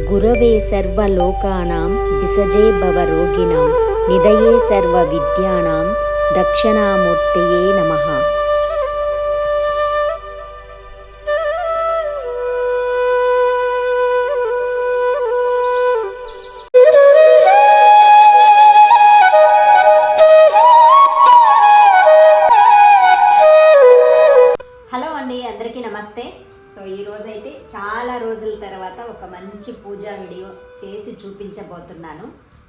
గురవే సర్వలోకానాం విసజే భవరోగిణాం నిదయే సర్వ విద్యానాం దక్షిణామూర్తయే నమః. హలో అండి, అందరికీ నమస్తే. సో ఈరోజైతే చాలా రోజుల తర్వాత ఒక మంచి పూజా వీడియో చేసి చూపించబోతున్నాను.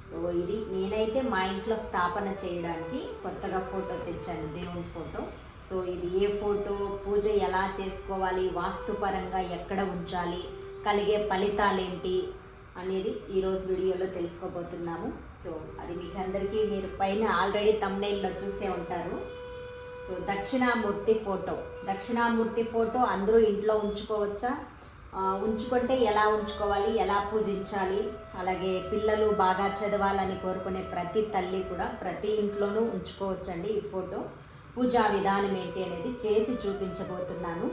సో ఇది నేనైతే మా ఇంట్లో స్థాపన చేయడానికి కొత్తగా ఫోటో తెచ్చాను, దేవుని ఫోటో. సో ఇది ఏ ఫోటో, పూజ ఎలా చేసుకోవాలి, వాస్తుపరంగా ఎక్కడ ఉంచాలి, కలిగే ఫలితాలేంటి అనేది ఈరోజు వీడియోలో తెలుసుకోబోతున్నాము. సో అది మీకు అందరికీ మీరు పైన ఆల్రెడీ థంబ్నెయిల్లో చూసే ఉంటారు. సో దక్షిణామూర్తి ఫోటో అందరూ ఇంట్లో ఉంచుకోవచ్చా, ఉంచుకుంటే ఎలా ఉంచుకోవాలి, ఎలా పూజించాలి, అలాగే పిల్లలు బాగా చదవాలని కోరుకునే ప్రతి తల్లి కూడా ప్రతి ఇంట్లోనూ ఉంచుకోవచ్చండి. ఈ ఫోటో పూజా విధానం ఏంటి అనేది చేసి చూపించబోతున్నాను.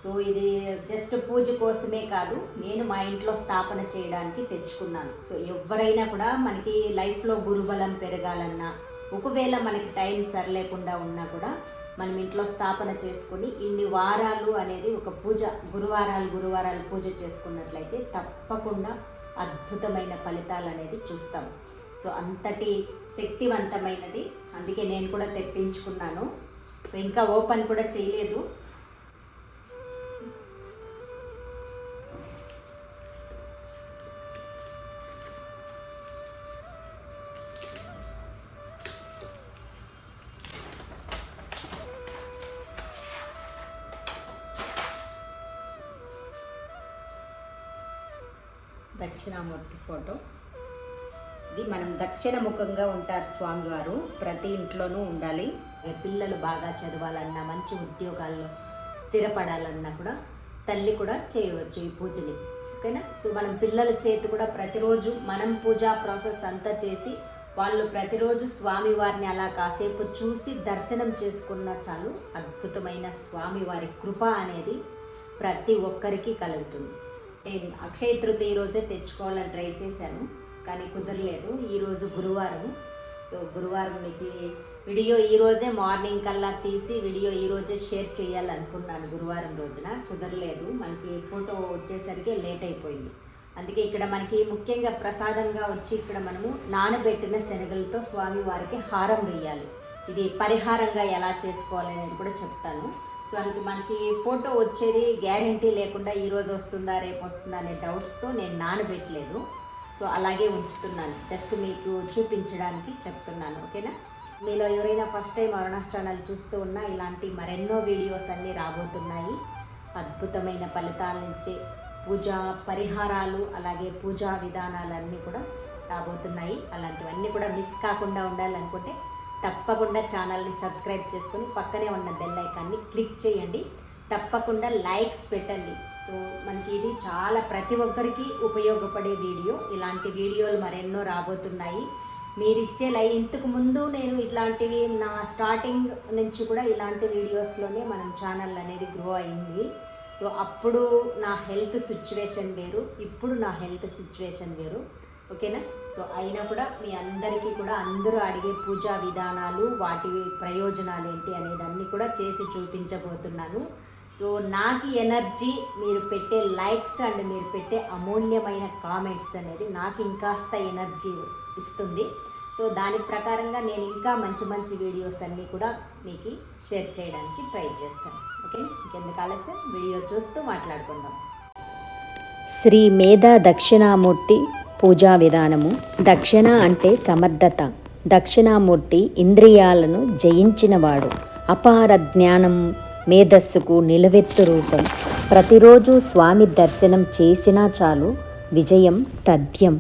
సో ఇది జస్ట్ పూజ కోసమే కాదు, నేను మా ఇంట్లో స్థాపన చేయడానికి తెచ్చుకున్నాను. సో ఎవరైనా కూడా మనకి లైఫ్లో గురుబలం పెరగాలన్నా, ఒకవేళ మనకి టైం సరిలేకుండా ఉన్నా కూడా మనం ఇంట్లో స్థాపన చేసుకుని ఇన్ని వారాలు అనేది ఒక పూజ, గురువారాలు పూజ చేసుకున్నట్లయితే తప్పకుండా అద్భుతమైన ఫలితాలు అనేది చూస్తాం. సో అంతటి శక్తివంతమైనది, అందుకే నేను కూడా తెప్పించుకున్నాను. ఇంకా ఓపెన్ కూడా చేయలేదు. దక్షిణామూర్తి ఫోటో ఇది. మనం దక్షిణ ముఖంగా ఉంటారు స్వామివారు, ప్రతి ఇంట్లోనూ ఉండాలి. పిల్లలు బాగా చదవాలన్నా, మంచి ఉద్యోగాల్లో స్థిరపడాలన్నా కూడా తల్లి కూడా చేయవచ్చు ఈ పూజని, ఓకేనా. సో మనం పిల్లల చేతి కూడా ప్రతిరోజు మనం పూజా ప్రాసెస్ అంతా చేసి వాళ్ళు ప్రతిరోజు స్వామివారిని అలా కాసేపు చూసి దర్శనం చేసుకున్న చాలు, అద్భుతమైన స్వామివారి కృప అనేది ప్రతి ఒక్కరికి కలుగుతుంది. నేను అక్షయ తృతీయ రోజే తెచ్చుకోవాలని ట్రై చేశాను, కానీ కుదరలేదు. ఈరోజు గురువారం. సో గురువారం మీకు వీడియో ఈరోజే మార్నింగ్ కల్లా తీసి వీడియో ఈరోజే షేర్ చేయాలనుకున్నాను. గురువారం రోజున కుదరలేదు, మనకి ఫోటో వచ్చేసరికి లేట్ అయిపోయింది. అందుకే ఇక్కడ మనకి ముఖ్యంగా ప్రసాదంగా వచ్చి ఇక్కడ మనము నానబెట్టిన శనగలతో స్వామివారికి హారం వేయాలి. ఇది పరిహారంగా ఎలా చేసుకోవాలి అనేది కూడా చెప్తాను. సో అందుకే మనకి ఫోటో వచ్చేది గ్యారంటీ లేకుండా ఈరోజు వస్తుందా రేపు వస్తుందా అనే డౌట్స్తో నేను నానబెట్టలేదు. సో అలాగే ఉంచుతున్నాను, జస్ట్ మీకు చూపించడానికి చెప్తున్నాను, ఓకేనా. మీలో ఎవరైనా ఫస్ట్ టైం అరుణాస్ ఛానల్ చూస్తూ ఉన్నా ఇలాంటి మరెన్నో వీడియోస్ అన్నీ రాబోతున్నాయి. అద్భుతమైన ఫలితాలనిచ్చే పూజా పరిహారాలు, అలాగే పూజా విధానాలన్నీ కూడా రాబోతున్నాయి. అలాంటివన్నీ కూడా మిస్ కాకుండా ఉండాలనుకుంటే తప్పకుండా ఛానల్ని సబ్స్క్రైబ్ చేసుకొని పక్కనే ఉన్న బెల్ ఐకాన్ని క్లిక్ చేయండి. తప్పకుండా లైక్స్ పెట్టండి. సో మనకి ఇది చాలా ప్రతి ఒక్కరికి ఉపయోగపడే వీడియో. ఇలాంటి వీడియోలు మరెన్నో రాబోతున్నాయి. మీరిచ్చే ఇంతకు ముందు నేను ఇట్లాంటివి నా స్టార్టింగ్ నుంచి కూడా ఇలాంటి వీడియోస్లోనే మనం ఛానల్ అనేది గ్రో అయింది. సో అప్పుడు నా హెల్త్ సిచ్యువేషన్ వేరు, ఇప్పుడు నా హెల్త్ సిచ్యువేషన్ వేరు, ఓకేనా. సో అయినా కూడా మీ అందరికీ కూడా అందరూ అడిగే పూజా విధానాలు, వాటి ప్రయోజనాలు ఏంటి అనేది అన్నీ కూడా చేసి చూపించబోతున్నాను. సో నాకు ఎనర్జీ మీరు పెట్టే లైక్స్ అండ్ మీరు పెట్టే అమూల్యమైన కామెంట్స్ అనేది నాకు ఇంకాస్త ఎనర్జీ ఇస్తుంది. సో దాని ప్రకారంగా నేను ఇంకా మంచి మంచి వీడియోస్ అన్నీ కూడా మీకు షేర్ చేయడానికి ట్రై చేస్తాను, ఓకే. ఇంకెందుకు ఆలస్యం, వీడియో చూస్తూ మాట్లాడుకుందాం. శ్రీ మేధా దక్షిణామూర్తి పూజా విధానము. దక్షిణ అంటే సమర్థత. దక్షిణామూర్తి ఇంద్రియాలను జయించినవాడు, అపార జ్ఞానం, మేధస్సుకు నిలవెత్తు రూపం. ప్రతిరోజు స్వామి దర్శనం చేసినా చాలు, విజయం తథ్యం.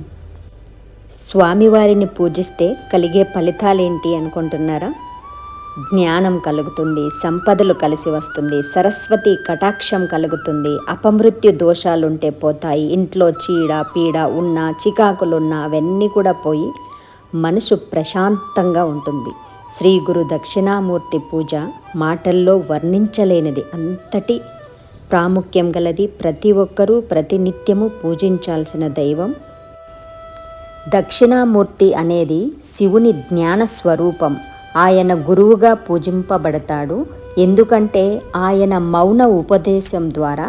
స్వామివారిని పూజిస్తే కలిగే ఫలితాలేంటి అనుకుంటున్నారా? జ్ఞానం కలుగుతుంది, సంపదలు కలిసి వస్తుంది, సరస్వతి కటాక్షం కలుగుతుంది, అపమృత్యు దోషాలుంటే పోతాయి, ఇంట్లో చీడ పీడ ఉన్నా, చికాకులున్నా అవన్నీ కూడా పోయి మనసు ప్రశాంతంగా ఉంటుంది. శ్రీ గురు దక్షిణామూర్తి పూజ మాటల్లో వర్ణించలేనిది, అంతటి ప్రాముఖ్యం గలది. ప్రతి ఒక్కరూ ప్రతినిత్యము పూజించాల్సిన దైవం. దక్షిణామూర్తి అనేది శివుని జ్ఞాన స్వరూపం. ఆయన గురువుగా పూజింపబడతాడు. ఎందుకంటే ఆయన మౌన ఉపదేశం ద్వారా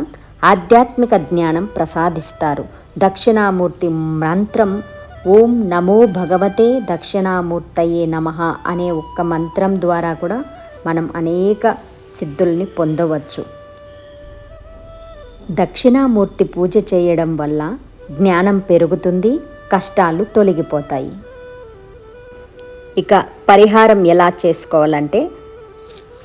ఆధ్యాత్మిక జ్ఞానం ప్రసాదిస్తారు. దక్షిణామూర్తి మంత్రం ఓం నమో భగవతే దక్షిణామూర్తయే నమః అనే ఒక్క మంత్రం ద్వారా కూడా మనం అనేక సిద్ధుల్ని పొందవచ్చు. దక్షిణామూర్తి పూజ చేయడం వల్ల జ్ఞానం పెరుగుతుంది, కష్టాలు తొలగిపోతాయి. ఇక పరిహారం ఎలా చేసుకోవాలంటే,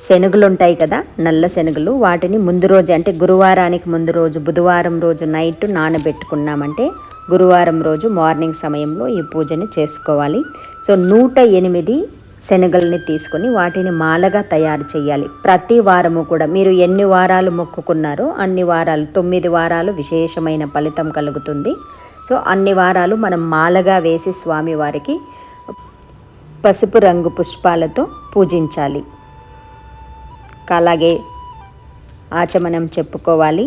శనగలు ఉంటాయి కదా, నల్ల శనగలు, వాటిని ముందు రోజు అంటే గురువారానికి ముందు రోజు బుధవారం రోజు నైట్ నానబెట్టుకున్నామంటే గురువారం రోజు మార్నింగ్ సమయంలో ఈ పూజని చేసుకోవాలి. సో 108 శనగల్ని తీసుకొని వాటిని మాలగా తయారు చేయాలి. ప్రతి వారము కూడా మీరు ఎన్ని వారాలు మొక్కుకున్నారో అన్ని వారాలు, 9 వారాలు విశేషమైన ఫలితం కలుగుతుంది. సో అన్ని వారాలు మనం మాలగా వేసి స్వామివారికి పసుపు రంగు పుష్పాలతో పూజించాలి. అలాగే ఆచమనం చెప్పుకోవాలి.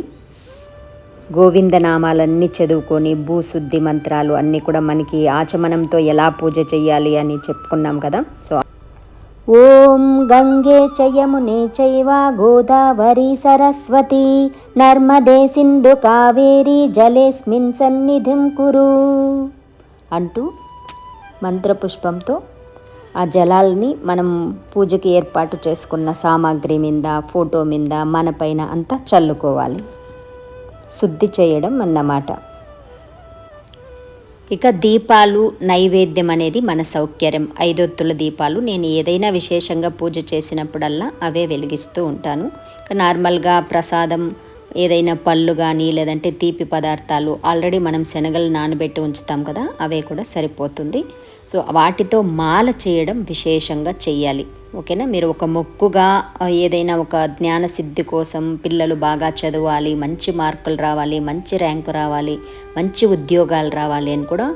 గోవిందనామాలన్నీ చదువుకొని భూశుద్ధి మంత్రాలు అన్నీ కూడా మనకి ఆచమనంతో ఎలా పూజ చేయాలి అని చెప్పుకున్నాం కదా. సో ఓం గంగే చ యమునే చైవ గోదావరి సరస్వతి నర్మదే సింధు కావేరి జలేస్మిన్ సన్నిధిం కురు అంటూ మంత్రపుష్పంతో ఆ జలాల్ని మనం పూజకి ఏర్పాటు చేసుకున్న సామాగ్రి మీద, ఫోటో మీద, మన పైన అంతా చల్లుకోవాలి. శుద్ధి చేయడం అన్నమాట. ఇక దీపాలు నైవేద్యం అనేది మన సౌకర్యం. 5 ఒత్తుల దీపాలు నేను ఏదైనా విశేషంగా పూజ చేసినప్పుడల్లా అవే వెలిగిస్తూ ఉంటాను. ఇక నార్మల్గా ప్రసాదం ఏదైనా పళ్ళు కానీ లేదంటే తీపి పదార్థాలు ఆల్రెడీ మనం శనగలు నానబెట్టి ఉంచుతాం కదా, అవే కూడా సరిపోతుంది. సో వాటితో మాల చేయడం విశేషంగా చెయ్యాలి. ఓకేనా. మీరు ఒక మొక్కుగా ఏదైనా ఒక జ్ఞాన సిద్ధి కోసం పిల్లలు బాగా చదవాలి, మంచి మార్కులు రావాలి, మంచి ర్యాంకు రావాలి, మంచి ఉద్యోగాలు రావాలి అని కూడా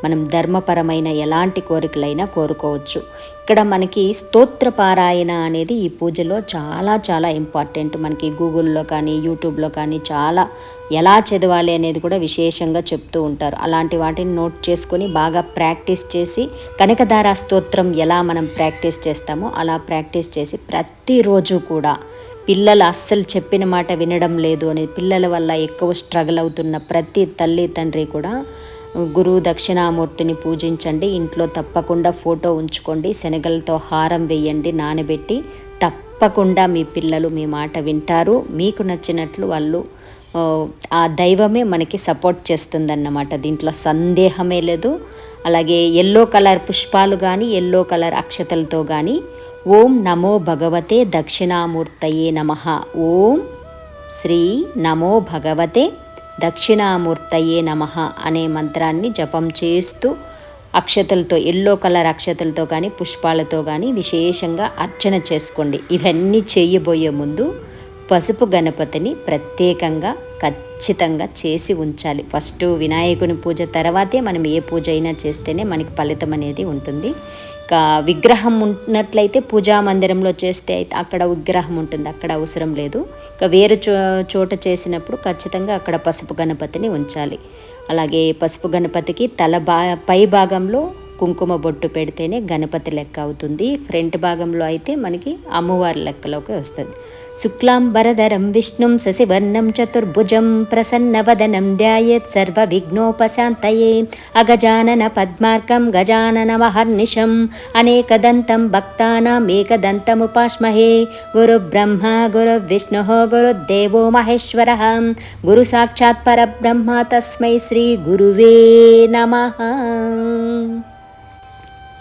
మనం ధర్మపరమైన ఎలాంటి కోరికలైనా కోరుకోవచ్చు. ఇక్కడ మనకి స్తోత్ర పారాయణ అనేది ఈ పూజలో చాలా చాలా ఇంపార్టెంట్. మనకి గూగుల్లో కానీ యూట్యూబ్లో కానీ చాలా ఎలా చదవాలి అనేది కూడా విశేషంగా చెప్తూ ఉంటారు. అలాంటి వాటిని నోట్ చేసుకొని బాగా ప్రాక్టీస్ చేసి కనకధార స్తోత్రం ఎలా మనం ప్రాక్టీస్ చేస్తామో అలా ప్రాక్టీస్ చేసి ప్రతిరోజు కూడా పిల్లలు అస్సలు చెప్పిన మాట వినడం లేదు అని పిల్లల వల్ల ఎక్కువ స్ట్రగుల్ అవుతున్న ప్రతి తల్లి తండ్రి కూడా గురువు దక్షిణామూర్తిని పూజించండి. ఇంట్లో తప్పకుండా ఫోటో ఉంచుకోండి, శనగలతో హారం వేయండి నానబెట్టి. తప్పకుండా మీ పిల్లలు మీ మాట వింటారు. మీకు నచ్చినట్లు వాళ్ళు ఆ దైవమే మనకి సపోర్ట్ చేస్తుందన్నమాట. దీంట్లో సందేహమే లేదు. అలాగే ఎల్లో కలర్ పుష్పాలు కానీ ఎల్లో కలర్ అక్షతలతో కానీ ఓం నమో భగవతే దక్షిణామూర్తయే నమః, ఓం శ్రీ నమో భగవతే దక్షిణామూర్తయే నమః అనే మంత్రాన్ని జపం చేస్తూ అక్షతలతో ఎల్లో కలర్ అక్షతలతో కానీ పుష్పాలతో కానీ విశేషంగా అర్చన చేసుకోండి. ఇవన్నీ చేయబోయే ముందు పసుపు గణపతిని ప్రత్యేకంగా ఖచ్చితంగా చేసి ఉంచాలి. ఫస్ట్ వినాయకుని పూజ తర్వాతే మనం ఏ పూజ అయినా చేస్తేనే మనకి ఫలితం అనేది ఉంటుంది. ఇక విగ్రహం ఉన్నట్లయితే పూజా మందిరంలో చేస్తే అయితే అక్కడ విగ్రహం ఉంటుంది, అక్కడ అవసరం లేదు. ఇక వేరు చోట చేసినప్పుడు ఖచ్చితంగా అక్కడ పసుపు గణపతిని ఉంచాలి. అలాగే పసుపు గణపతికి పై భాగంలో కుంకుమ బొట్టు పెడితేనే గణపతి లెక్క అవుతుంది. ఫ్రంట్ భాగంలో అయితే మనకి అమ్మవారి లెక్కలోకి వస్తుంది. శుక్లాంబరధరం విష్ణుం శశివర్ణం చతుర్భుజం ప్రసన్నవదనం ధ్యాయేత్ సర్వ విఘ్నోపశాంతయే అగజానన పద్మార్కం గజానన మహర్నిశం అనేకదంతం భక్తానాం ఏకదంతముపాస్మహే. గురు బ్రహ్మ గురు విష్ణు గురుదేవో మహేశ్వరః గురు సాక్షాత్ పరబ్రహ్మ తస్మై శ్రీ గురువే నమః.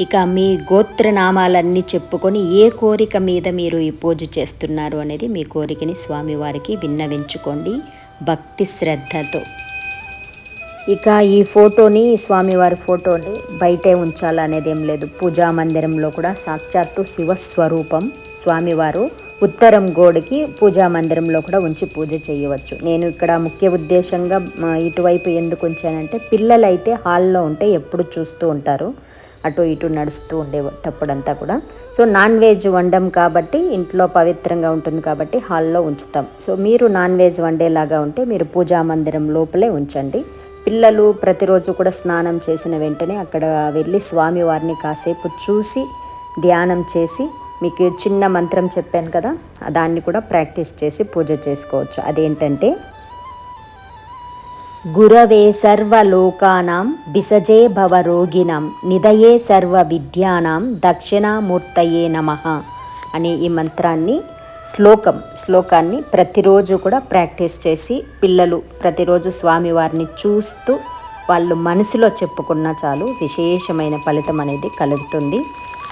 ఇక మీ గోత్రనామాలన్నీ చెప్పుకొని ఏ కోరిక మీద మీరు ఈ పూజ చేస్తున్నారు అనేది మీ కోరికని స్వామివారికి విన్నవించుకోండి భక్తి శ్రద్ధతో. ఇక ఈ ఫోటోని స్వామివారి ఫోటోని బయటే ఉంచాలనేది ఏం లేదు. పూజా మందిరంలో కూడా సాక్షాత్తు శివస్వరూపం స్వామివారు ఉత్తరం గోడకి పూజా మందిరంలో కూడా ఉంచి పూజ చేయవచ్చు. నేను ఇక్కడ ముఖ్య ఉద్దేశంగా ఇటువైపు ఎందుకు ఉంచానంటే పిల్లలైతే హాల్లో ఉంటే ఎప్పుడు చూస్తూ ఉంటారు. అటు ఇటు నడుస్తూ ఉండేటప్పుడంతా కూడా. సో నాన్ వెజ్ వండం కాబట్టి ఇంట్లో పవిత్రంగా ఉంటుంది కాబట్టి హాల్లో ఉంచుతాం. సో మీరు నాన్ వెజ్ వండేలాగా ఉంటే మీరు పూజా మందిరం లోపలే ఉంచండి. పిల్లలు ప్రతిరోజు కూడా స్నానం చేసిన వెంటనే అక్కడ వెళ్ళి స్వామివారిని కాసేపు చూసి ధ్యానం చేసి, మీకు చిన్న మంత్రం చెప్పాను కదా, దాన్ని కూడా ప్రాక్టీస్ చేసి పూజ చేసుకోవచ్చు. అదేంటంటే, గురవే సర్వలోకానాం బిసజే భవరోగిణాం నిదయే సర్వ విద్యానాం దక్షిణామూర్తయే నమః అనే ఈ మంత్రాన్ని శ్లోకాన్ని ప్రతిరోజు కూడా ప్రాక్టీస్ చేసి పిల్లలు ప్రతిరోజు స్వామివారిని చూస్తూ వాళ్ళు మనసులో చెప్పుకున్నా చాలు విశేషమైన ఫలితం అనేది కలుగుతుంది.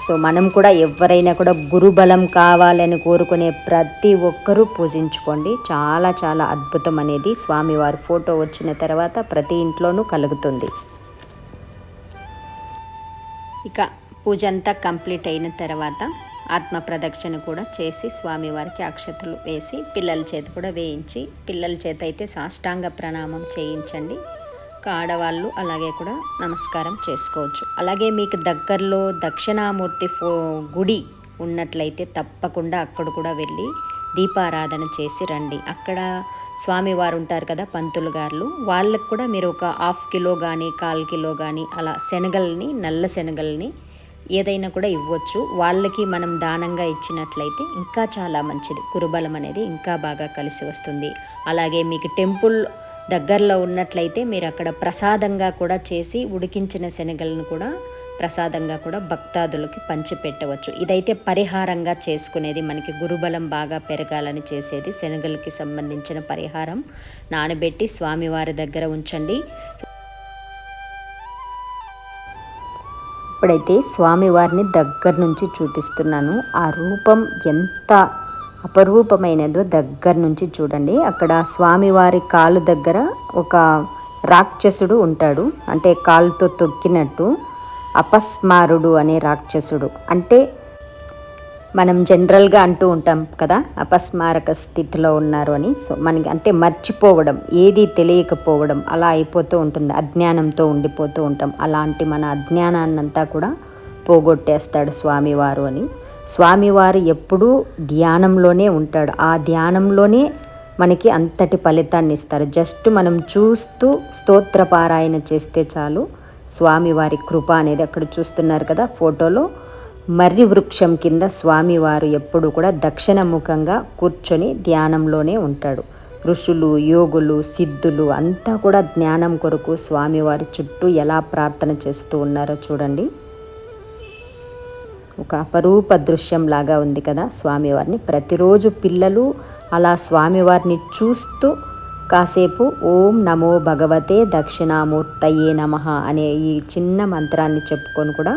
సో మనం కూడా ఎవరైనా కూడా గురుబలం కావాలని కోరుకునే ప్రతి ఒక్కరూ పూజించుకోండి. చాలా చాలా అద్భుతం అనేది స్వామివారి ఫోటో వచ్చిన తర్వాత ప్రతి ఇంట్లోనూ కలుగుతుంది. ఇక పూజ అంతా కంప్లీట్ అయిన తర్వాత ఆత్మ ప్రదక్షిణ కూడా చేసి స్వామివారికి అక్షతలు వేసి పిల్లల చేత కూడా వేయించి, పిల్లల చేత అయితే సాష్టాంగ ప్రణామం చేయించండి. ఆడవాళ్ళు అలాగే కూడా నమస్కారం చేసుకోవచ్చు. అలాగే మీకు దగ్గరలో దక్షిణామూర్తి గుడి ఉన్నట్లయితే తప్పకుండా అక్కడ కూడా వెళ్ళి దీపారాధన చేసి రండి. అక్కడ స్వామివారు ఉంటారు కదా పంతులు గారు, వాళ్ళకు కూడా మీరు ఒక 1/2 కిలో కానీ 1/4 కిలో కానీ అలా శనగల్ని, నల్ల శనగల్ని ఏదైనా కూడా ఇవ్వచ్చు. వాళ్ళకి మనం దానంగా ఇచ్చినట్లయితే ఇంకా చాలా మంచిది. గురుబలం అనేది ఇంకా బాగా కలిసి వస్తుంది. అలాగే మీకు టెంపుల్ దగ్గరలో ఉన్నట్లయితే మీరు అక్కడ ప్రసాదంగా కూడా చేసి ఉడికించిన శనగలను కూడా ప్రసాదంగా కూడా భక్తాదులకి పంచిపెట్టవచ్చు. ఇదైతే పరిహారంగా చేసుకునేది, మనకి గురుబలం బాగా పెరగాలని చేసేది. శనగలకి సంబంధించిన పరిహారం నానబెట్టి స్వామివారి దగ్గర ఉంచండి. ఇప్పుడైతే స్వామివారిని దగ్గర నుంచి చూపిస్తున్నాను. ఆ రూపం ఎంత అపరూపమైనదో దగ్గర నుంచి చూడండి. అక్కడ స్వామివారి కాలు దగ్గర ఒక రాక్షసుడు ఉంటాడు, అంటే కాలుతో తొక్కినట్టు. అపస్మారుడు అనే రాక్షసుడు, అంటే మనం జనరల్గా అంటూ ఉంటాం కదా అపస్మారక స్థితిలో ఉన్నారు అని. సో మనకి అంటే మర్చిపోవడం, ఏది తెలియకపోవడం అలా అయిపోతూ ఉంటుంది, అజ్ఞానంతో ఉండిపోతూ ఉంటాం. అలాంటి మన అజ్ఞానాన్నంతా కూడా పోగొట్టేస్తాడు స్వామివారు అని. స్వామివారు ఎప్పుడూ ధ్యానంలోనే ఉంటాడు. ఆ ధ్యానంలోనే మనకి అంతటి ఫలితాన్ని ఇస్తారు. జస్ట్ మనం చూస్తూ స్తోత్రపారాయణ చేస్తే చాలు. స్వామివారి కృప అనేది అక్కడ చూస్తున్నారు కదా ఫోటోలో, మర్రి వృక్షం కింద స్వామివారు ఎప్పుడు కూడా దక్షిణముఖంగా కూర్చొని ధ్యానంలోనే ఉంటాడు. ఋషులు, యోగులు, సిద్ధులు అంతా కూడా జ్ఞానం కొరకు స్వామివారి చుట్టూ ఎలా ప్రార్థన చేస్తూ ఉన్నారో చూడండి. ఒక అపరూప దృశ్యం లాగా ఉంది కదా స్వామివారిని. ప్రతిరోజు పిల్లలు అలా స్వామివారిని చూస్తూ కాసేపు ఓం నమో భగవతే దక్షిణామూర్తయే నమః అనే ఈ చిన్న మంత్రాన్ని చెప్పుకొని కూడా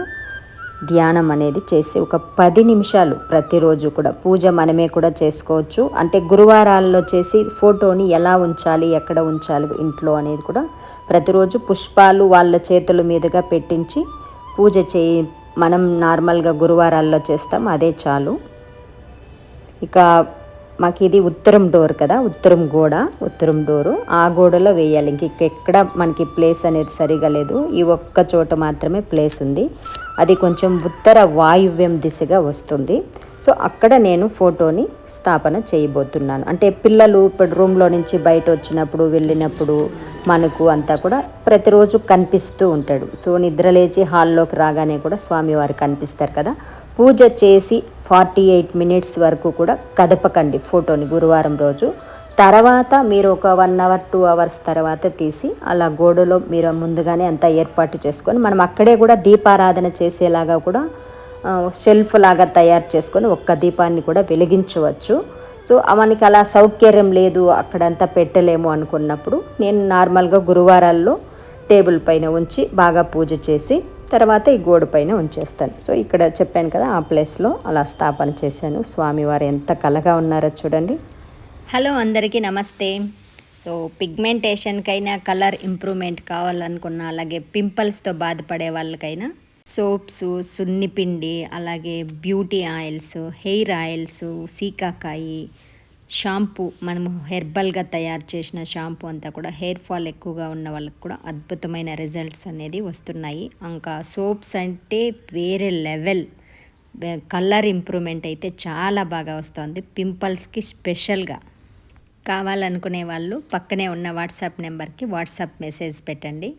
ధ్యానం అనేది చేసి ఒక 10 నిమిషాలు ప్రతిరోజు కూడా పూజ మనమే కూడా చేసుకోవచ్చు. అంటే గురువారాల్లో చేసి ఫోటోని ఎలా ఉంచాలి, ఎక్కడ ఉంచాలి ఇంట్లో అనేది కూడా ప్రతిరోజు పుష్పాలు వాళ్ళ చేతుల మీదుగా పెట్టించి పూజ మనం నార్మల్గా గురువారాల్లో చేస్తాం, అదే చాలు. ఇక మాకు ఇది ఉత్తరం డోర్ కదా, ఉత్తరం డోరు ఆ గోడలో వేయాలి. ఇంకెక్కడ మనకి ప్లేస్ అనేది సరిగా లేదు, ఈ ఒక్క చోట మాత్రమే ప్లేస్ ఉంది. అది కొంచెం ఉత్తర వాయువ్యం దిశగా వస్తుంది. సో అక్కడ నేను ఫోటోని స్థాపన చేయబోతున్నాను. అంటే పిల్లలు ఇప్పుడు రూమ్లో నుంచి బయట వచ్చినప్పుడు వెళ్ళినప్పుడు మనకు అంతా కూడా ప్రతిరోజు కనిపిస్తూ ఉంటాడు. సో నిద్రలేచి హాల్లోకి రాగానే కూడా స్వామివారు కనిపిస్తారు కదా. పూజ చేసి 48 మినిట్స్ వరకు కూడా కదపకండి ఫోటోని గురువారం రోజు. తర్వాత మీరు ఒక 1 అవర్ 2 అవర్స్ తర్వాత తీసి అలా గోడలో మీరు ముందుగానే అంతా ఏర్పాటు చేసుకొని మనం అక్కడే కూడా దీపారాధన చేసేలాగా కూడా షెల్ఫ్ లాగా తయారు చేసుకొని ఒక్క దీపాన్ని కూడా వెలిగించవచ్చు. సో మనకి అలా సౌకర్యం లేదు, అక్కడంతా పెట్టలేము అనుకున్నప్పుడు నేను నార్మల్గా గురువారాల్లో టేబుల్ పైన ఉంచి బాగా పూజ చేసి తర్వాత ఈ గోడ పైన ఉంచేస్తాను. సో ఇక్కడ చెప్పాను కదా ఆ ప్లేస్లో అలా స్థాపన చేశాను. స్వామివారు ఎంత కలగా ఉన్నారో చూడండి. హలో అందరికీ నమస్తే. సో పిగ్మెంటేషన్కైనా కలర్ ఇంప్రూవ్మెంట్ కావాలనుకున్న, అలాగే పింపుల్స్తో బాధపడే వాళ్ళకైనా సోప్స్, సున్నిపిండి, అలాగే బ్యూటీ ఆయిల్స్, హెయిర్ ఆయిల్స్, సీకాకాయి, షాంపూ మనము హెర్బల్గా తయారు చేసిన షాంపూ అంతా కూడా హెయిర్ ఫాల్ ఎక్కువగా ఉన్న వాళ్ళకి కూడా అద్భుతమైన రిజల్ట్స్ అనేది వస్తున్నాయి. ఇంకా సోప్స్ అంటే వేరే లెవెల్, కలర్ ఇంప్రూవ్మెంట్ అయితే చాలా బాగా వస్తుంది పింపుల్స్కి స్పెషల్గా. కావాలనుకునే వాళ్ళు పక్కనే ఉన్న వాట్సాప్ నెంబర్కి వాట్సాప్ మెసేజ్ పెట్టండి.